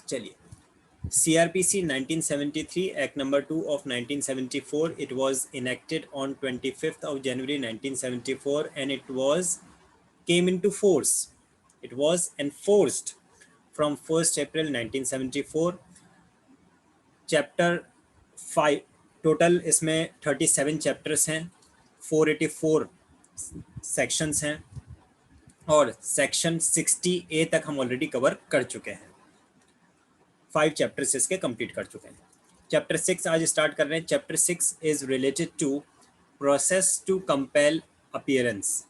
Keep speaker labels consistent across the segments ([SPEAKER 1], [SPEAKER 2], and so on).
[SPEAKER 1] चलिए, CRPC 1973 Act number 2 of 1974, it was enacted on 25th of January 1974 and it came into force. It was enforced from 1st April 1974. Chapter 5 total इसमें 37 chapters हैं, 484 sections हैं और section 60A तक हम already cover कर चुके हैं। 5 चैप्टर्स इसके कंप्लीट कर चुके हैं। चैप्टर 6 आज स्टार्ट कर रहे हैं। Chapter 6 is related to process to compel appearance.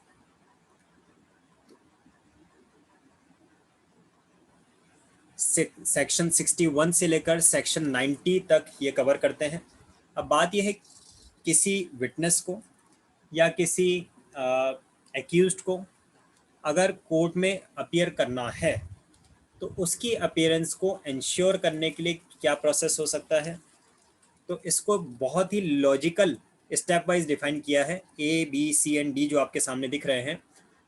[SPEAKER 1] Section 61 से लेकर सेक्शन 90 तक ये कवर करते हैं। अब बात यह है, किसी विटनेस को या किसी एक्यूज्ड को अगर कोर्ट में अपीयर करना है तो उसकी अपीयरेंस को इंश्योर करने के लिए क्या प्रोसेस हो सकता है, तो इसको बहुत ही लॉजिकल स्टेप वाइज डिफाइन किया है। A, B, C and D जो आपके सामने दिख रहे हैं।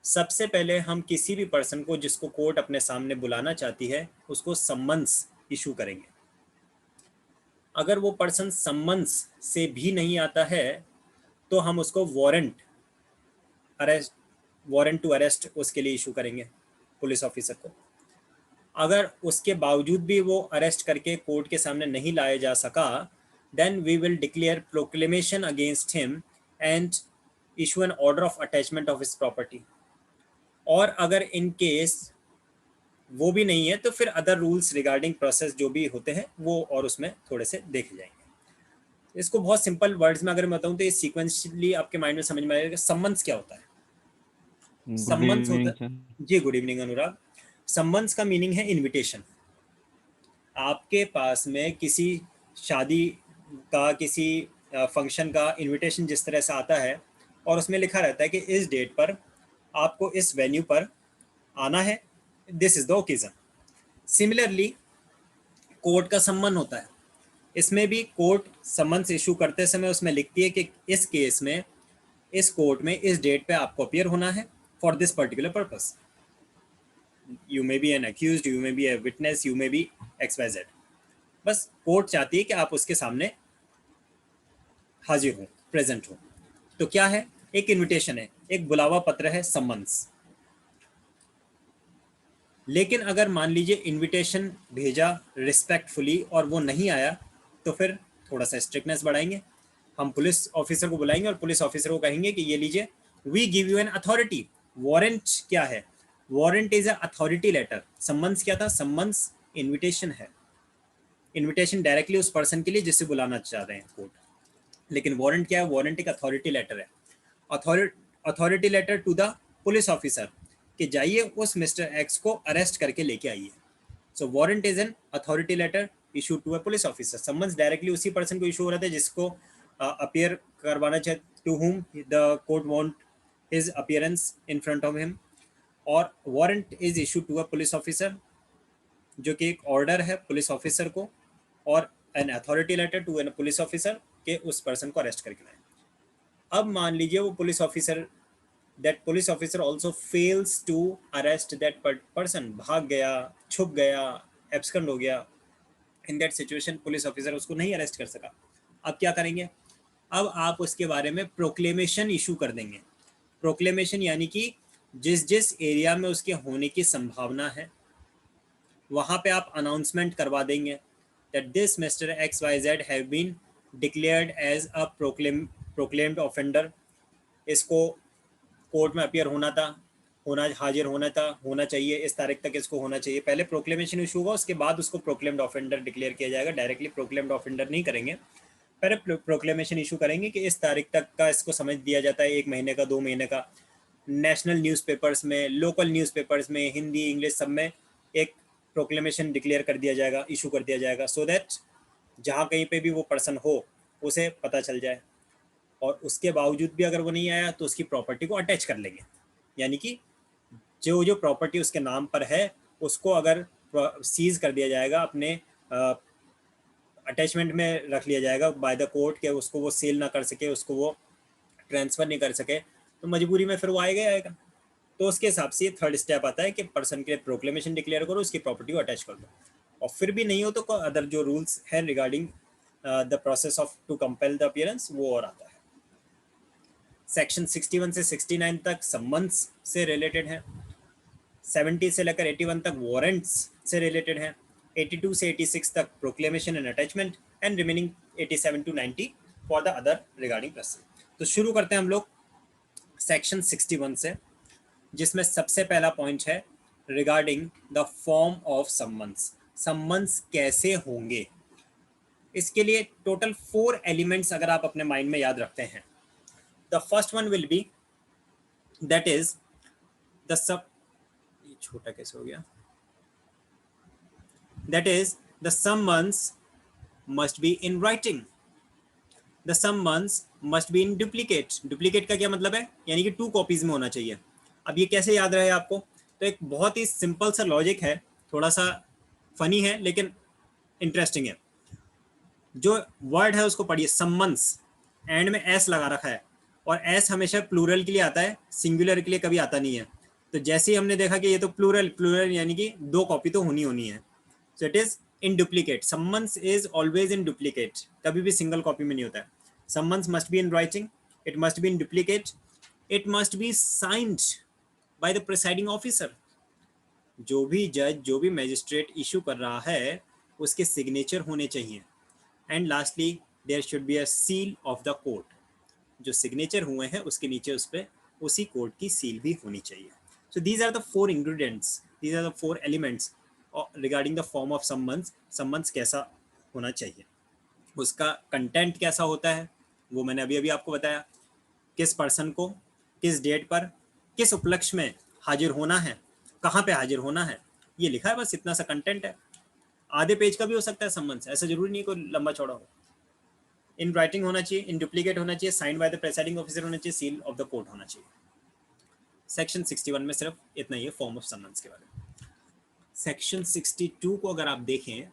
[SPEAKER 1] सबसे पहले हम किसी भी पर्सन को जिसको कोर्ट अपने सामने बुलाना चाहती है उसको सम्मन्स इशू करेंगे। अगर वो पर्सन सम्मन्स से भी नहीं आता है तो हम उसको वारंट टू अरेस्ट उसके लिए इशू करेंगे पुलिस ऑफिसर को। अगर उसके बावजूद भी वो अरेस्ट करके कोर्ट के सामने नहीं लाया जा सका, then we will declare proclamation against him and issue an order of attachment of his property. और अगर इन केस वो भी नहीं है तो फिर अदर रूल्स रिगार्डिंग प्रोसेस जो भी होते हैं वो और उसमें थोड़े से देखे जाएंगे। इसको बहुत सिंपल वर्ड्स में अगर मैं बताऊं तो ये सीक्वेंशियली आपके माइंड में समझ में आएगा। सम्मन्स क्या होता है? सम्मन्स होता है जी, गुड इवनिंग अनुराग। सम्मन्स का मीनिंग है इनविटेशन। आपके पास में किसी शादी का, किसी फंक्शन का इनविटेशन जिस तरह से आता है और उसमें लिखा रहता है कि इस डेट पर आपको इस वेन्यू पर आना है, this is the occasion. Similarly court का सम्मन होता है। इसमें भी कोर्ट सम्मन्स इशू करते समय उसमें लिखती है कि इस केस में इस कोर्ट में इस डेट पे आपको अपीयर होना है for this particular purpose. You may be an accused, you may be a witness, you may be XYZ। बस कोर्ट चाहती है कि आप उसके सामने हाजिर हो, प्रेजेंट हो। तो क्या है? एक इनविटेशन है, एक बुलावा पत्र है, सम्मन्स। लेकिन अगर मान लीजिए इनविटेशन भेजा रिस्पेक्टफुली और वो नहीं आया तो फिर थोड़ा सा स्ट्रिक्टनेस बढ़ाएंगे। हम पुलिस ऑफिसर को बुलाएंगे और पुलिस ऑफिसर को कहेंगे कि ये लीजिए, we give you an authority. Warrant क्या है? Warrant is a authority letter. Summons क्या था? सम्मन्स इन्विटेशन है, इन्विटेशन डायरेक्टली उस पर्सन के लिए जिससे बुलाना चाह रहे हैं कोर्ट। लेकिन वारंट क्या है? वारंट एक अथॉरिटी लेटर है। Authority letter to the police officer कि जाइए उस मिस्टर एक्स को अरेस्ट करके लेके आइए। So warrant is an authority letter issue to a police officer. Summons directly उसी पर्सन को इशू हो रहा था जिसको अपीयर करवाना चाहे, to whom the court want his appearance in front of him. और warrant is issue to a police officer, जो कि एक ऑर्डर है पुलिस ऑफिसर को, और an authority letter to an police officer के उस पर्सन को अरेस्ट करके लाए। अब मान लीजिए वो police officer, that police officer also fails to arrest that person, भाग गया, छुप गया, एब्सेंट हो गया। In that situation police officer उसको नहीं अरेस्ट कर सका। अब क्या करेंगे? अब आप उसके बारे में प्रोक्लेमेशन इशू कर देंगे। प्रोक्लेमेशन यानी कि जिस जिस एरिया में उसके होने की संभावना है वहाँ पे आप अनाउंसमेंट करवा देंगे that this mister XYZ have been declared as a proclaimed offender. इसको कोर्ट में अपीयर होना था, हाजिर होना चाहिए, इस तारीख तक इसको होना चाहिए। पहले प्रोक्लेमेशन इशू होगा, उसके बाद उसको प्रोक्लेम्ड ऑफेंडर डिक्लेयर किया जाएगा। डायरेक्टली प्रोक्लेम्ड ऑफेंडर नहीं करेंगे, पहले प्रोक्लेमेशन इशू करेंगे कि इस तारीख तक का इसको समझ दिया जाता है, 1 महीने का, 2 महीने का। नेशनल न्यूज़पेपर्स में, लोकल न्यूज़पेपर्स में, हिंदी इंग्लिश सब में एक प्रोक्लेमेशन डिक्लेयर कर दिया जाएगा, इशू कर दिया जाएगा, सो दैट जहाँ कहीं पे भी वो पर्सन हो उसे पता चल जाए। और उसके बावजूद भी अगर वो नहीं आया तो उसकी प्रॉपर्टी को अटैच कर लेंगे। यानी कि जो प्रॉपर्टी उसके नाम पर है उसको अगर सीज कर दिया जाएगा, अपने अटैचमेंट में रख लिया जाएगा बाय द कोर्ट के, उसको वो सेल ना कर सके, उसको वो ट्रांसफ़र नहीं कर सके, तो मजबूरी में फिर वो आएगा। तो उसके हिसाब से थर्ड स्टेप आता है कि पर्सन के लिए प्रोक्लेमेशन डिक्लेयर करो, उसकी प्रॉपर्टी को अटैच कर दो। और फिर भी नहीं हो तो अदर जो रूल्स है regarding the process of to compel the appearance वो और आता है। सेक्शन 61 से 69 तक सम्मन्स से रिलेटेड है, 70 से लेकर 81 तक वारंट्स से रिलेटेड है, 82 से 86 तक proclamation and attachment, and remaining 87 to 90 for the other regarding process. तो शुरू करते हैं हम लोग सेक्शन 61 से, जिसमें सबसे पहला पॉइंट है regarding the form of summons. Summons कैसे होंगे, इसके लिए टोटल 4 एलिमेंट्स अगर आप अपने माइंड में याद रखते हैं। The first one will be that is the sub, छोटा कैसे हो गया, that is the summons must be in writing. The summons must be in duplicate. Duplicate का क्या मतलब है, यानी कि 2 कॉपीज में होना चाहिए। अब ये कैसे याद रहे आपको, तो एक बहुत ही सिंपल सा लॉजिक है, थोड़ा सा फनी है लेकिन इंटरेस्टिंग है। जो वर्ड है उसको पढ़िए, सम्मन्स, एंड में एस लगा रखा है, और एस हमेशा प्लूरल के लिए आता है, सिंगुलर के लिए कभी आता नहीं है। तो जैसे ही हमने देखा कि ये तो प्लूरल, प्लूरल यानी कि 2 कॉपी तो होनी है। So it is in duplicate. Summons is always in duplicate, कभी भी सिंगल कॉपी में नहीं होता है। Summons must be in writing, it must be in duplicate, it must be signed by the presiding officer. जो भी जज, जो भी मैजिस्ट्रेट इशू कर रहा है उसके सिग्नेचर होने चाहिए। And lastly there should be a seal of the court. जो सिग्नेचर हुए हैं उसके नीचे उस पर उसी कोर्ट की सील भी होनी चाहिए। So these are the 4 ingredients, these are the 4 elements regarding the form of summons. Summons कैसा होना चाहिए, उसका कंटेंट कैसा होता है वो मैंने अभी अभी आपको बताया। किस पर्सन को किस डेट पर किस उपलक्ष्य में हाजिर होना है, कहाँ पे हाजिर होना है, ये लिखा है, बस इतना सा कंटेंट है। आधे पेज का भी हो सकता है सम्मन्स, ऐसा जरूरी नहीं कोई लंबा चौड़ा हो। इन राइटिंग होना चाहिए, इन डुप्लीकेट होना चाहिए, signed by the presiding officer होना चाहिए, सील ऑफ द कोर्ट होना चाहिए। सेक्शन 61 में सिर्फ इतना ही है फॉर्म ऑफ सम्मन्स के बारे में। सेक्शन 62 को अगर आप देखें,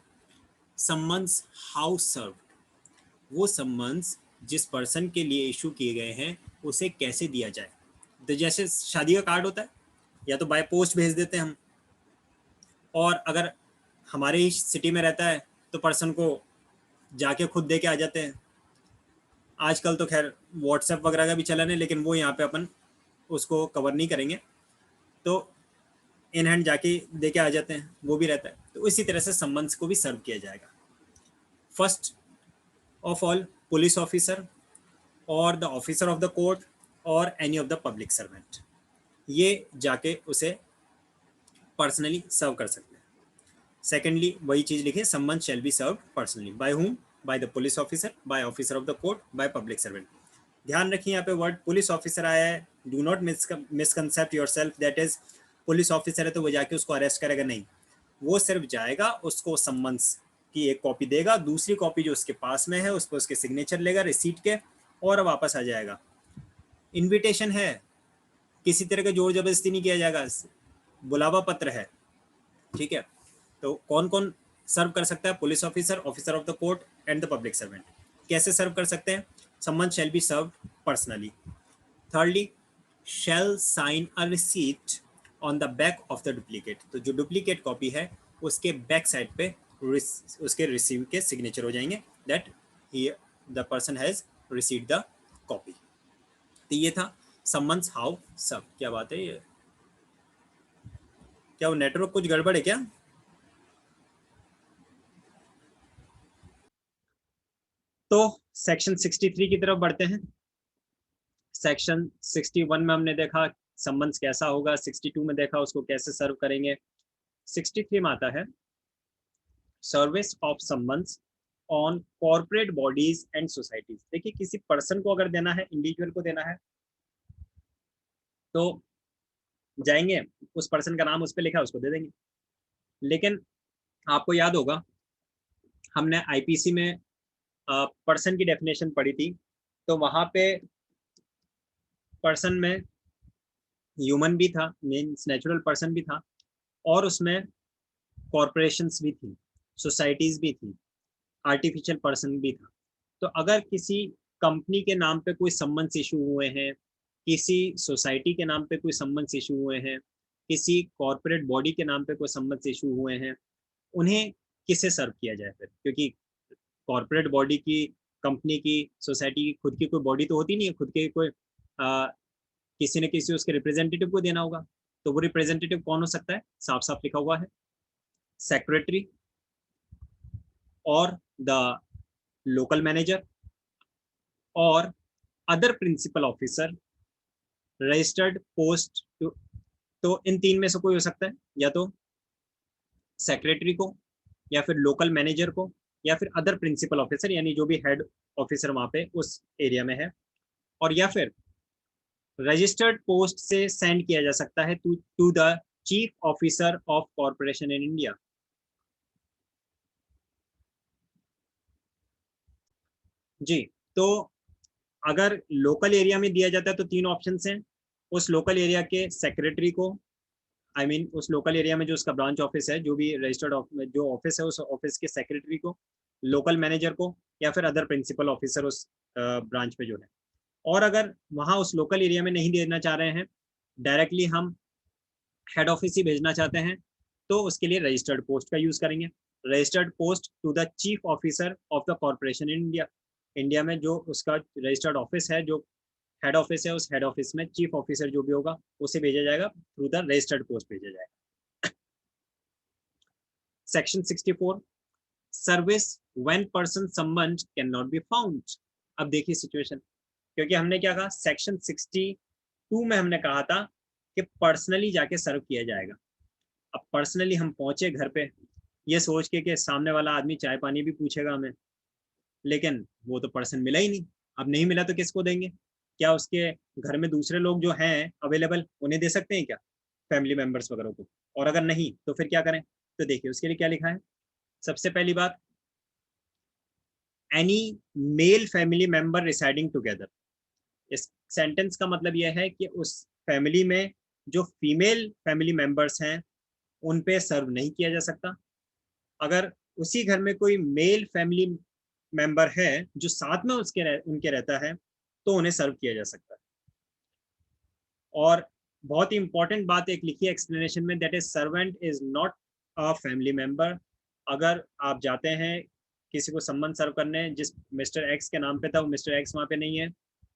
[SPEAKER 1] सम्मन्स हाउ सर्व्ड, वो सम्मन्स जिस पर्सन के लिए इशू किए गए हैं उसे कैसे दिया जाए। तो जैसे शादी का कार्ड होता है, या तो बाय पोस्ट भेज देते हैं हम, और अगर हमारे ही सिटी में रहता है तो पर्सन को जाके खुद दे के आ जाते हैं। आजकल तो खैर व्हाट्सएप वगैरह का भी चलन है, लेकिन वो यहाँ पे अपन उसको कवर नहीं करेंगे, तो इन हैंड जाके दे के आ जाते हैं, वो भी रहता है। तो इसी तरह से सम्मन्स को भी सर्व किया जाएगा। First of all police officer और the officer of the court और any of the public servant, ये जाके उसे पर्सनली सर्व कर सकते हैं। सेकेंडली वही चीज लिखे, summon shall be serve personally by whom, by the police officer, by officer of the court, by public servant. ध्यान रखिए यहाँ पे वर्ड पुलिस ऑफिसर आया है, do not misconcept yourself that is police officer है तो वो जाके उसको अरेस्ट करेगा, नहीं। वो सिर्फ जाएगा, उसको सम्मन्स की एक कॉपी देगा, दूसरी कॉपी जो उसके पास में है उस पर उसके सिग्नेचर लेगा रिसीट के, और वापस आ जाएगा। इन्विटेशन है, किसी तरह का जोर जबरदस्ती नहीं किया जाएगा, बुलावा पत्र है, ठीक है। तो कौन कौन सर्व कर सकता है, police officer, officer of the court and the public servant. कैसे सर्व कर सकते हैं, summon shall be serve personally. Thirdly shall sign a receipt on the back of the duplicate. तो जो डुप्लीकेट कॉपी है उसके बैक साइड पे उसके रिसीव के सिग्नेचर हो जाएंगे, that he the person has received the copy. तो ये था सम्मन्स हाउ सर्व। क्या बात है ये, क्या वो नेटवर्क कुछ गड़बड़ है क्या? तो सेक्शन 63 की तरफ बढ़ते हैं। सेक्शन 61 में हमने देखा सम्मन्स कैसा होगा, 62 में देखा उसको कैसे सर्व करेंगे, 63 में आता है service of summons on corporate bodies and societies. देखिए किसी पर्सन को अगर देना है, इंडिविजुअल को देना है, तो जाएंगे उस पर्सन का नाम उस पर लिखा है उसको दे देंगे। लेकिन आपको याद होगा हमने आईपीसी में पर्सन की डेफिनेशन पढ़ी थी, तो वहां पे पर्सन में ह्यूमन भी था, मीन्स नेचुरल पर्सन भी था, और उसमें कॉरपोरेशंस भी थी, सोसाइटीज भी थी, आर्टिफिशियल पर्सन भी था। तो अगर किसी कंपनी के नाम पे कोई सम्मन्स इशू हुए हैं, किसी सोसाइटी के नाम पे कोई सम्मन्स इशू हुए हैं, किसी कॉरपोरेट बॉडी के नाम पे कोई सम्मन्स इशू हुए हैं, उन्हें किसे सर्व किया जाए फिर, क्योंकि कॉर्पोरेट बॉडी की, कंपनी की, सोसाइटी की खुद की कोई बॉडी तो होती नहीं है, खुद के कोई किसी न किसी उसके रिप्रेजेंटेटिव को देना होगा। तो वो रिप्रेजेंटेटिव कौन हो सकता है, साफ साफ लिखा हुआ है, सेक्रेटरी और द लोकल मैनेजर और other principal officer registered post. तो इन तीन में से कोई हो सकता है, या तो सेक्रेटरी को, या फिर लोकल मैनेजर को, या फिर अदर प्रिंसिपल ऑफिसर, यानी जो भी हेड ऑफिसर वहां पे उस एरिया में है, और या फिर रजिस्टर्ड पोस्ट से सेंड किया जा सकता है to the chief officer of corporation in India. जी, तो अगर लोकल एरिया में दिया जाता है तो तीन ऑप्शन हैं। उस लोकल एरिया के सेक्रेटरी को, आई मीन उस लोकल एरिया में जो उसका ब्रांच ऑफिस है, जो भी रजिस्टर्ड जो ऑफिस है, उस ऑफिस के सेक्रेटरी को, लोकल मैनेजर को, या फिर अदर प्रिंसिपल ऑफिसर उस ब्रांच पे जो है। और अगर वहां उस लोकल एरिया में नहीं देना चाह रहे हैं, डायरेक्टली हम हेड ऑफिस ही भेजना चाहते हैं, तो उसके लिए रजिस्टर्ड पोस्ट का यूज करेंगे। Registered post to the chief officer of the corporation in India. India में जो उसका रजिस्टर्ड ऑफिस है, जो हेड ऑफिस है, उस हेड ऑफिस में चीफ ऑफिसर जो भी होगा उसे भेजा जाएगा, थ्रू द रजिस्टर्ड पोस्ट भेजा जाएगा। Section 64, service when person summoned can not be found. अब देखिए सिचुएशन, क्योंकि हमने क्या कहा, सेक्शन 62 में हमने कहा था कि पर्सनली जाके सर्व किया जाएगा। अब पर्सनली हम पहुंचे घर पे ये सोच के कि सामने वाला आदमी चाय पानी भी पूछेगा हमें, लेकिन वो तो पर्सन मिला ही नहीं। अब नहीं मिला तो किसको देंगे? क्या उसके घर में दूसरे लोग जो हैं अवेलेबल, उन्हें दे सकते हैं क्या, फैमिली मेंबर्स वगैरह को? और अगर नहीं तो फिर क्या करें? तो देखिए उसके लिए क्या लिखा है। सबसे पहली बात, any male family member residing together. इस सेंटेंस का मतलब यह है कि उस फैमिली में जो फीमेल फैमिली मेंबर्स हैं उन पे सर्व नहीं किया जा सकता। अगर उसी घर में कोई मेल फैमिली मेंबर है जो साथ में उनके रहता है, तो उन्हें सर्व किया जा सकता है। और बहुत ही इंपॉर्टेंट बात एक लिखी है एक्सप्लेनेशन में, that is servant is not a family member. अगर आप जाते हैं किसी को सम्मन सर्व करने, जिस मिस्टर एक्स के नाम पे था वो मिस्टर एक्स वहाँ पे नहीं है,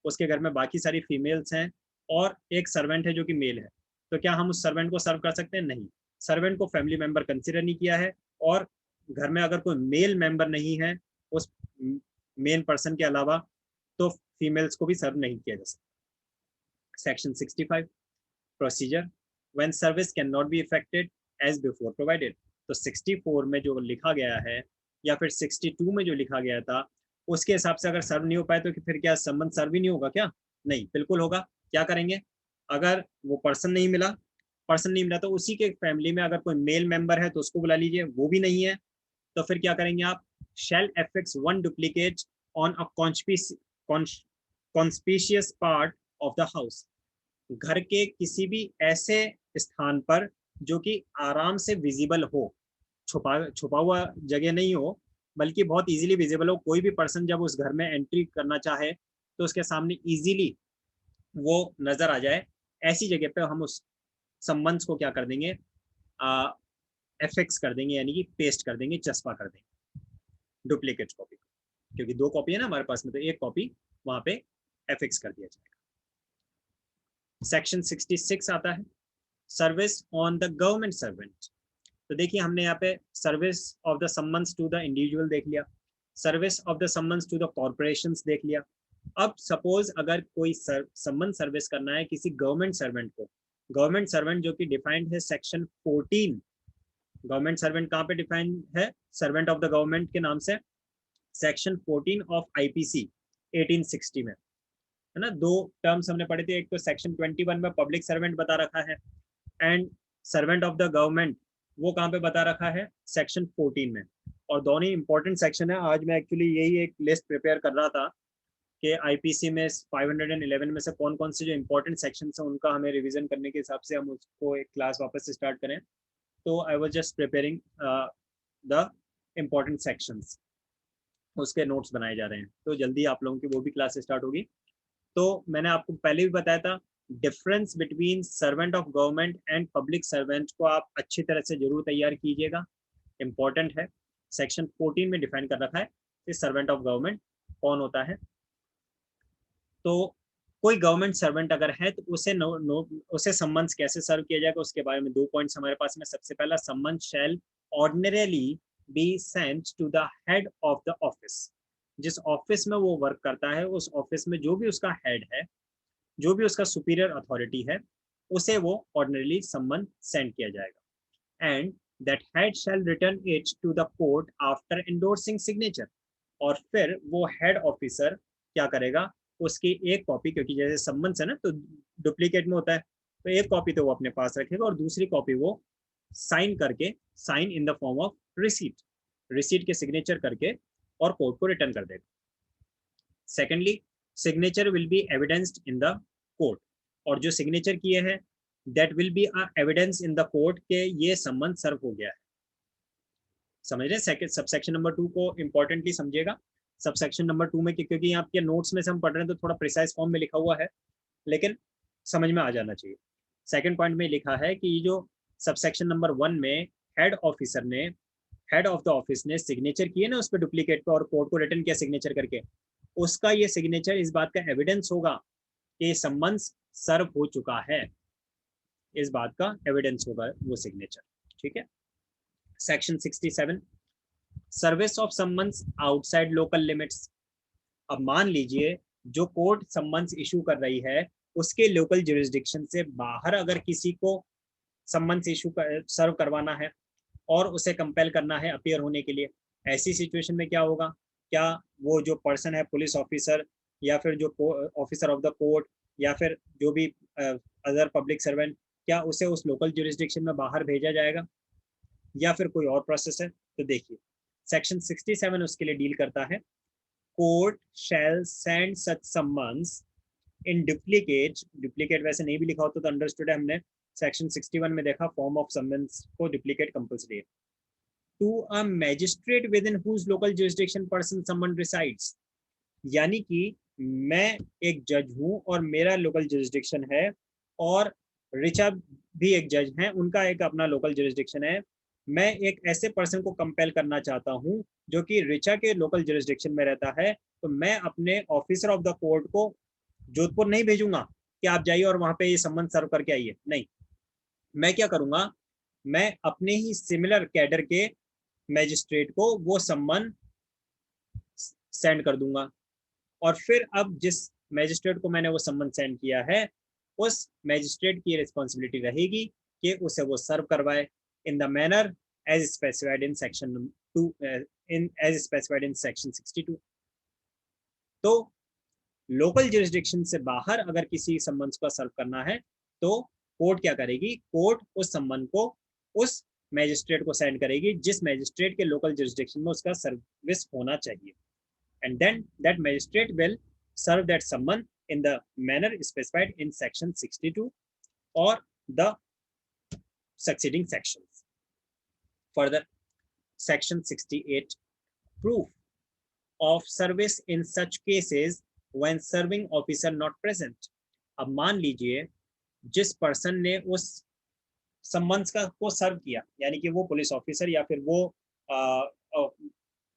[SPEAKER 1] उसके घर में बाकी सारी फीमेल्स हैं और एक सर्वेंट है जो कि मेल है, तो क्या हम उस सर्वेंट को सर्व कर सकते हैं? नहीं, सर्वेंट को फैमिली मेंबर कंसिडर नहीं किया है। और घर में अगर कोई मेल मेंबर नहीं है उस मेन पर्सन के अलावा, तो फीमेल्स को भी सर्व नहीं किया जा सकता। Section 65, procedure when service can not be effected as before provided. तो 64 में जो लिखा गया है या फिर 62 में जो लिखा गया था उसके हिसाब से अगर सर्व नहीं हो पाए तो फिर क्या संबंध सर्व ही नहीं होगा क्या? नहीं, बिल्कुल होगा। क्या करेंगे? अगर वो पर्सन नहीं मिला तो उसी के फैमिली में अगर कोई मेल मेंबर है तो उसको बुला लीजिए, वो भी नहीं है तो फिर क्या करेंगे आप? Shall affix one duplicate on a conspicuous part of the house. घर के किसी भी ऐसे स्थान पर जो कि आराम से विजिबल हो, छुपा छुपा हुआ जगह नहीं हो, बल्कि बहुत इजीली विजिबल हो। कोई भी पर्सन जब उस घर में एंट्री करना चाहे तो उसके सामने इजीली वो नजर आ जाए, ऐसी जगह पे हम उस संबंध को क्या कर देंगे? एफिक्स कर देंगे, यानी कि पेस्ट कर देंगे, चस्पा कर देंगे डुप्लीकेट कॉपी, क्योंकि दो कॉपी है ना हमारे पास में, तो एक कॉपी वहां पे एफिक्स कर दिया जाएगा। सेक्शन 66 आता है, service on the government servant. तो देखिए हमने यहाँ पे service of the summons to the individual देख लिया, service of the summons to the corporations देख लिया। अब सपोज अगर कोई सम्मन सर्विस करना है किसी गवर्नमेंट सर्वेंट को, गवर्नमेंट सर्वेंट जो कि डिफाइंड है सेक्शन 14। गवर्नमेंट सर्वेंट कहाँ पे डिफाइंड है? सर्वेंट ऑफ द गवर्नमेंट के नाम से सेक्शन 14 ऑफ आईपीसी 1860 में, है ना। दो टर्म्स हमने पढ़े थे, एक तो सेक्शन 21 में पब्लिक सर्वेंट बता रखा है, and servant of the government वो कहाँ पे बता रखा है? सेक्शन 14 में। और दोनों ही इंपॉर्टेंट सेक्शन है। आज मैं एक्चुअली यही एक लिस्ट प्रिपेयर कर रहा था कि आईपीसी में 511 में से कौन कौन से जो इंपॉर्टेंट सेक्शन है उनका हमें रिवीजन करने के हिसाब से हम उसको एक क्लास वापस से स्टार्ट करें। तो I was just preparing the important sections, उसके नोट्स बनाए जा रहे हैं, तो जल्दी आप लोगों की वो भी क्लास स्टार्ट होगी। तो मैंने आपको पहले भी बताया था, difference between servant of government and public servant को आप अच्छी तरह से जरूर तैयार कीजिएगा, इम्पॉर्टेंट है। सेक्शन 14 में डिफाइन कर रखा है कि सर्वेंट ऑफ गवर्नमेंट कौन होता है। तो कोई गवर्नमेंट सर्वेंट अगर है तो उसे सम्मन्स कैसे सर्व किया जाएगा, उसके बारे में 2 पॉइंट्स हमारे पास में। सबसे पहला, summons shall ordinarily be sent to the head of the office. जिस ऑफिस में वो वर्क करता है, उस ऑफिस में जो भी उसका हेड है, जो भी उसका सुपीरियर अथॉरिटी है, उसे वो ऑर्डिनरीली सम्मन सेंड किया जाएगा। And that head shall return it to the court after endorsing signature. और फिर वो हेड ऑफिसर क्या करेगा, उसकी एक कॉपी, क्योंकि जैसे सम्मन्स है ना तो डुप्लीकेट में होता है, तो एक कॉपी तो वो अपने पास रखेगा और दूसरी कॉपी वो साइन करके, sign in the form of receipt, receipt के सिग्नेचर करके और कोर्ट को रिटर्न कर देगा। Secondly, signature will be evidenced in the court. और जो सिग्नेचर किए हैं, that will be evidence in the court के ये सम्मन सर्व हो गया है। समझ रहे? सेकंड सबसेक्शन नंबर 2 को इंपॉर्टेंटली समझिएगा। सबसेक्शन नंबर 2 में, क्योंकि आपके नोट्स में से हम पढ़ रहे हैं तो थोड़ा प्रिसाइज फॉर्म में लिखा हुआ है, लेकिन समझ में आ जाना चाहिए। सेकंड पॉइंट में लिखा है कि ये जो सबसेक्शन नंबर 1 में हेड ऑफिसर ने, हेड ऑफ द ऑफिस ने सिग्नेचर किए ना उस पर डुप्लीकेट पे और कोर्ट को रिटर्न किया सिग्नेचर करके, उसका ये सिग्नेचर इस बात का एविडेंस होगा कि सम्मन्स सर्व हो चुका है, इस बात का एविडेंस होगा वो सिग्नेचर। ठीक है। Section 67, service of summons outside local limits. अब मान लीजिए जो कोर्ट सम्मन्स इशू कर रही है उसके लोकल जुरिस्डिक्शन से बाहर अगर किसी को सम्मन्स इशू सर्व करवाना है और उसे कंपेल करना है अपीयर होने के लिए, ऐसी सिचुएशन में क्या होगा? क्या वो जो पर्सन है, पुलिस ऑफिसर या फिर जो ऑफिसर ऑफ द कोर्ट या फिर जो भी अदर पब्लिक सर्वेंट, क्या उसे उस लोकल जुरिस्डिक्शन में बाहर भेजा जाएगा या फिर कोई और प्रोसेस है? तो देखिए, सेक्शन 67 उसके लिए डील करता है। Court shell send such summons in duplicate, duplicate वैसे नहीं भी लिखा होता तो अंडरस्टूड है, हमने सेक्शन 61 में देखा फॉर्म ऑफ सम्मन्स को डुप्लीकेट कंपल्सरी है, to a magistrate within whose local jurisdiction person summon resides. यानी कि मैं एक जज हूं और मेरा लोकल जुरिस्डिक्शन है और ऋचा भी एक जज है, उनका एक अपना लोकल जुरिस्डिक्शन है। मैं एक ऐसे पर्सन को कंपेल करना चाहता हूं जो कि ऋचा के लोकल जुरिस्डिक्शन में रहता है, तो मैं अपने ऑफिसर ऑफ द कोर्ट को जोधपुर नहीं भेजूंगा कि आप जाइए और वहां पे ये सम्मन सर्व करके आइए, नहीं। मैं क्या करूंगा, मैं अपने ही सिमिलर कैडर के मैजिस्ट्रेट को वो सम्मन सेंड कर दूंगा। और फिर अब जिस मैजिस्ट्रेट को मैंने वो सम्मन सेंड किया है, उस मैजिस्ट्रेट की रिस्पॉन्सिबिलिटी रहेगी कि उसे वो सर्व करवाए in the manner as specified in section 2, in as specified in section 62। तो लोकल जुरिस्डिक्शन से बाहर अगर किसी सम्मन को सर्व करना है तो कोर्ट क्या करेगी, कोर्ट उस सम्मन को उस मैजिस्ट्रेट को सेंड करेगी जिस मैजिस्ट्रेट के लोकल जुरिस्डिक्शन में उसका सर्विस होना चाहिए, and then that magistrate will serve that summon in the manner specified in section 62 or the succeeding sections. Further, section 68, proof of service in such cases when serving officer not present. अब मान लीजिए जिस person ने उस summons का को सर्व किया, यानी कि वो पुलिस ऑफिसर या फिर वो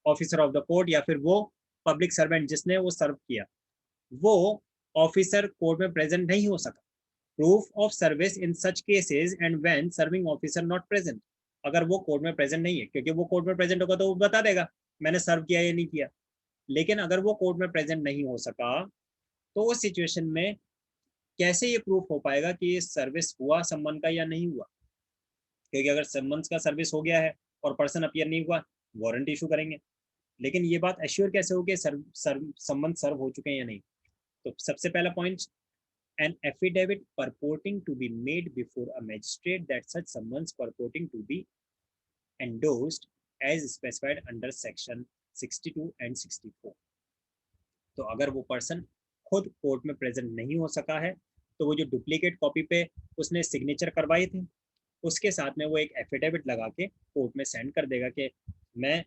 [SPEAKER 1] ऑफिसर ऑफ द कोर्ट या फिर वो पब्लिक सर्वेंट जिसने वो सर्व किया, वो ऑफिसर कोर्ट में प्रेजेंट नहीं हो सका। Proof of service in such cases and when serving officer not present. अगर वो कोर्ट में प्रेजेंट नहीं है, क्योंकि वो कोर्ट में प्रेजेंट होगा तो वो बता देगा मैंने सर्व किया या नहीं किया। लेकिन अगर वो कोर्ट में प्रेजेंट नहीं हो सका तो उस सिचुएशन में कैसे ये प्रूफ हो पाएगा कि सर्विस हुआ सम्मन का या नहीं हुआ? क्योंकि अगर सम्मन का सर्विस हो गया है और पर्सन अपीयर नहीं हुआ, वारंट इशू करेंगे, लेकिन ये बात एश्योर कैसे होगी सम्मन सर्व हो चुके हैं या नहीं? तो सबसे पहला point, an affidavit purporting to be made before a magistrate that such summons purporting to be endorsed as specified under section 62 and 64। तो अगर वो पर्सन खुद कोर्ट में प्रेजेंट नहीं हो सका है तो वो जो डुप्लीकेट कॉपी पे उसने सिग्नेचर करवाए थे उसके साथ में वो एक एफिडेविट लगा के कोर्ट में सेंड कर देगा कि मैं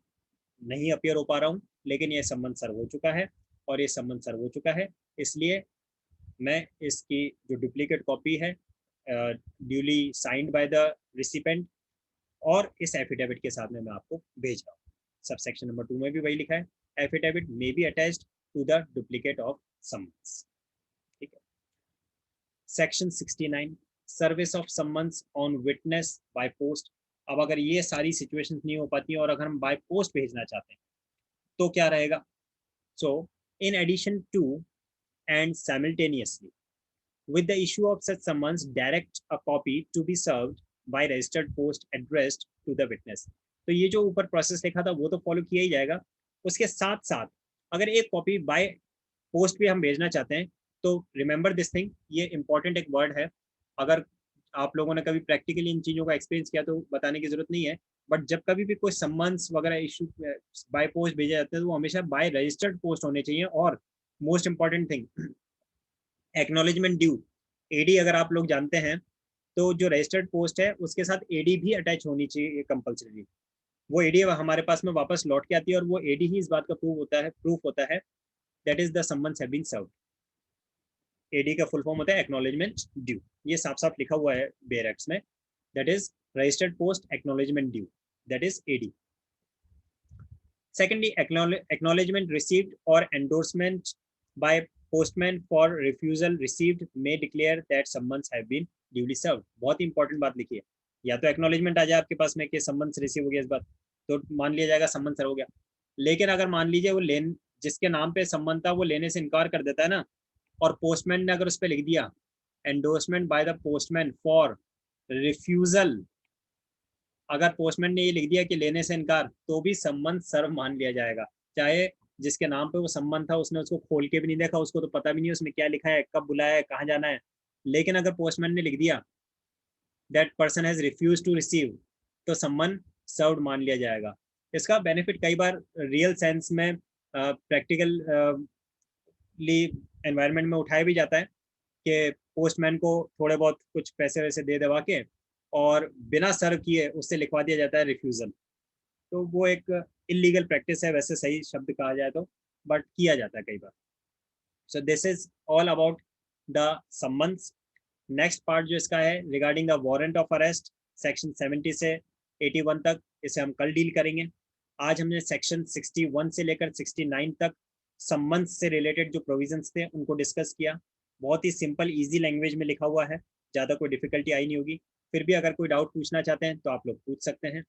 [SPEAKER 1] नहीं अपीयर हो पा रहा हूँ, लेकिन ये सम्मन सर्व हो चुका है और ये सम्मन सर्व हो चुका है, इसलिए मैं इसकी जो डुप्लीकेट कॉपी है duly signed by the recipient और इस एफिडेविट के साथ में मैं आपको भेज रहा हूँ। सबसेक्शन नंबर 2 में भी वही लिखा है, affidavit may be attached to the duplicate of summons. ठीक है। Section 69 service of summons on witness by post. अब अगर ये सारी सिचुएशंस नहीं हो पाती और अगर हम बाय पोस्ट भेजना चाहते हैं तो क्या रहेगा? So in addition to and simultaneously with the issue of such summons, direct a copy to be served by registered post addressed to the witness। तो ये जो ऊपर प्रोसेस लिखा था वो तो फॉलो किया ही जाएगा, उसके साथ साथ अगर एक कॉपी बाय पोस्ट भी हम भेजना चाहते हैं तो रिमेंबर दिस थिंग, ये इंपॉर्टेंट एक वर्ड है। अगर आप लोगों ने कभी प्रैक्टिकली इन चीज़ों का एक्सपीरियंस किया तो बताने की जरूरत नहीं है, बट जब कभी भी कोई सम्मन्स वगैरह इशू बाय पोस्ट भेजे जाते हैं तो वो हमेशा बाय रजिस्टर्ड पोस्ट होने चाहिए। और most important thing, acknowledgement due, AD अगर आप लोग जानते हैं तो जो रजिस्टर्ड पोस्ट है उसके साथ एडी भी अटैच होनी चाहिए कंपल्सरी। वो एडी हमारे पास में वापस लौट के आती है और वो एडी ही इस बात का प्रूफ होता है that is the summons have been served. AD का फुल फॉर्म होता है एक्नॉलेजमेंट ड्यू, ये साफ साफ लिखा हुआ है बेयर एक्ट्स में, that is registered post acknowledgement due, that is AD. Secondly, acknowledgement received or endorsement by postman for refusal received may declare that summons have been duly served। बहुत important बात लिखी है, या तो एक्नॉलेजमेंट आ जाए आपके पास में कि सम्मन्स रिसीव हो गया इस बात, तो मान लिया जाएगा सम्मन सर्व हो गया। लेकिन अगर मान लीजिए वो जिसके नाम पे सम्मन था वो लेने से इनकार कर देता है ना, और पोस्टमैन ने अगर उस पर लिख दिया endorsement by the postman for refusal, अगर पोस्टमैन ने ये लिख दिया कि लेने से इनकार, तो भी सम्मन सर्व मान लिया जाएगा। चाहे जिसके नाम पे वो सम्मन था उसने उसको खोल के भी नहीं देखा, उसको तो पता भी नहीं उसमें क्या लिखा है, कब बुलाया है, कहाँ जाना है, लेकिन अगर पोस्टमैन ने लिख दिया that person has refuse to receive, तो सम्मन सर्व्ड मान लिया जाएगा। इसका बेनिफिट कई बार रियल सेंस में प्रैक्टिकल एनवायरनमेंट में उठाया भी जाता है कि पोस्टमैन को थोड़े बहुत कुछ पैसे वैसे दे दवा के और बिना सर्व किए उससे लिखवा दिया जाता है रिफ्यूजल, तो वो एक इलीगल प्रैक्टिस है, वैसे सही शब्द कहा जाए तो, बट किया जाता है कई बार। So this is all about the summons. Next part जो इसका है regarding the warrant of arrest, section 70 से 81 तक, इसे हम कल डील करेंगे। आज हमने सेक्शन 61 से लेकर 69 तक सम्मन्स से रिलेटेड जो प्रोविजंस थे उनको डिस्कस किया। बहुत ही सिंपल इजी लैंग्वेज में लिखा हुआ है, ज़्यादा कोई डिफिकल्टी आई नहीं होगी। फिर भी अगर कोई डाउट पूछना चाहते हैं तो आप लोग पूछ सकते हैं।